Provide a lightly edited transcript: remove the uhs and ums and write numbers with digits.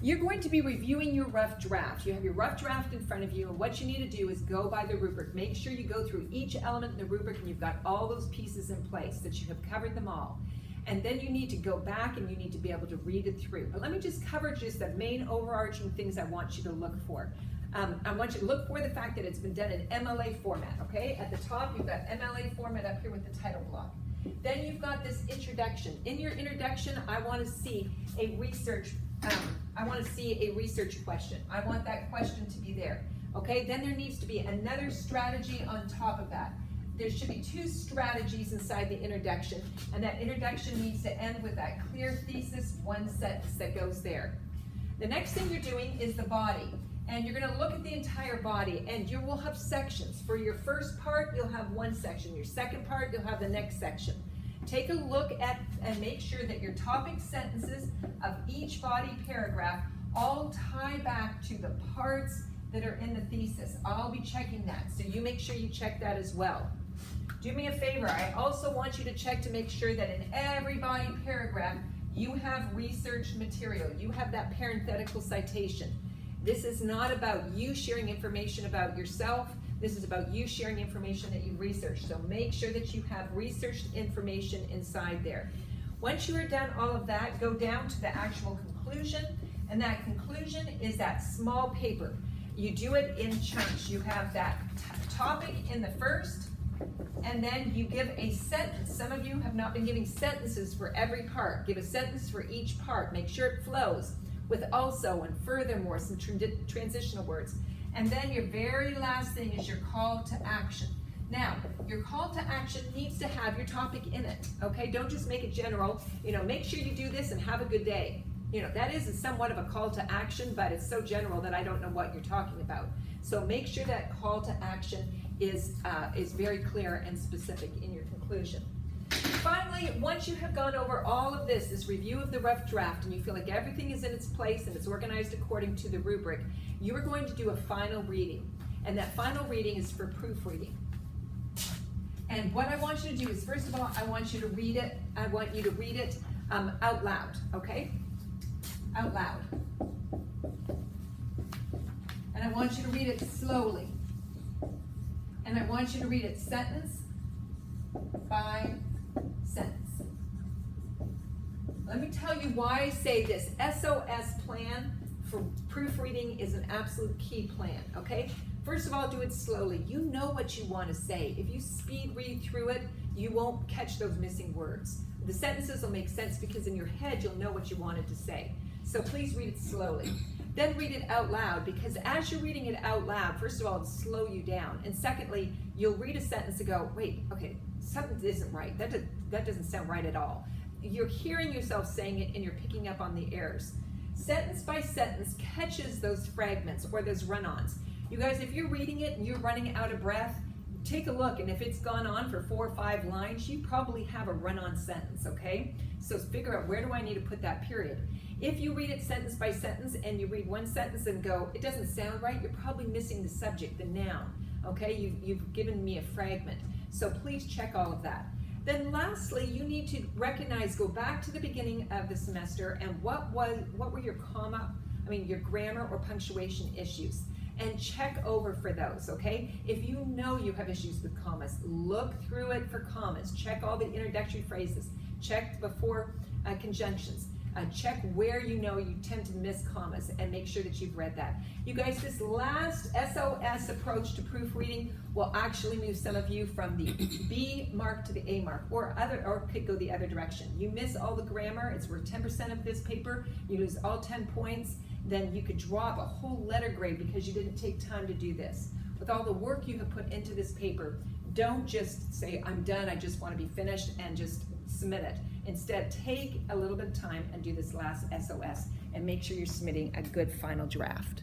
You're going to be reviewing your rough draft. You have your rough draft in front of you, and what you need to do is go by the rubric. Make sure you go through each element in the rubric and you've got all those pieces in place, that you have covered them all. And then you need to go back and you need to be able to read it through. But let me just cover just the main overarching things I want you to look for. I want you to look for the fact that it's been done in MLA format, okay? At the top, you've got MLA format up here with the title block. Then you've got this introduction. In your introduction, I want to see a research question. I want that question to be there, okay? Then there needs to be another strategy on top of that. There should be 2 strategies inside the introduction, and that introduction needs to end with that clear thesis, 1 sentence that goes there. The next thing you're doing is the body, and you're going to look at the entire body, and you will have sections. For your first part, you'll have 1 section. Your second part, you'll have the next section. Take a look at and make sure that your topic sentences of each body paragraph all tie back to the parts that are in the thesis. I'll be checking that, so you make sure you check that as well. Do me a favor, I also want you to check to make sure that in every body paragraph you have research material. You have that parenthetical citation. This is not about you sharing information about yourself. This is about you sharing information that you've researched. So make sure that you have researched information inside there. Once you are done all of that, go down to the actual conclusion, and that conclusion is that small paper. You do it in chunks. You have that topic in the first, and then you give a sentence. Some of you have not been giving sentences for every part. Give a sentence for each part. Make sure it flows with also and furthermore some transitional words. And then your very last thing is your call to action. Now, your call to action needs to have your topic in it, okay? Don't just make it general. Make sure you do this and have a good day. That is somewhat of a call to action, but it's so general that I don't know what you're talking about. So make sure that call to action is very clear and specific in your conclusion. Finally, once you have gone over all of this review of the rough draft, and you feel like everything is in its place and it's organized according to the rubric, you are going to do a final reading. And that final reading is for proofreading. And what I want you to do is, first of all, I want you to read it. I want you to read it out loud, okay? Out loud. And I want you to read it slowly. And I want you to read it sentence by sentence. Let me tell you why I say this SOS plan for proofreading is an absolute key plan, okay? First of all, do it slowly. You know what you want to say. If you speed read through it, you won't catch those missing words. The sentences will make sense because in your head you'll know what you wanted to say. So please read it slowly. Then read it out loud, because as you're reading it out loud, first of all, it'll slow you down. And secondly, you'll read a sentence and go, wait, okay, something isn't right. That doesn't sound right at all. You're hearing yourself saying it and you're picking up on the errors. Sentence by sentence catches those fragments or those run-ons. You guys, if you're reading it and you're running out of breath, take a look, and if it's gone on for 4 or 5 lines, you probably have a run-on sentence, okay? So figure out, where do I need to put that period? If you read it sentence by sentence and you read one sentence and go, it doesn't sound right, you're probably missing the subject, the noun, okay? You've given me a fragment. So please check all of that. Then lastly, you need to recognize, go back to the beginning of the semester, and what were your your grammar or punctuation issues, and check over for those, okay? If you know you have issues with commas, look through it for commas. Check all the introductory phrases. Check before conjunctions. Check where you know you tend to miss commas and make sure that you've read that. You guys, this last SOS approach to proofreading will actually move some of you from the B mark to the A mark, or could go the other direction. You miss all the grammar, it's worth 10% of this paper, you lose all 10 points, then you could drop a whole letter grade because you didn't take time to do this. With all the work you have put into this paper, don't just say, I'm done, I just want to be finished, and just submit it. Instead, take a little bit of time and do this last SOS and make sure you're submitting a good final draft.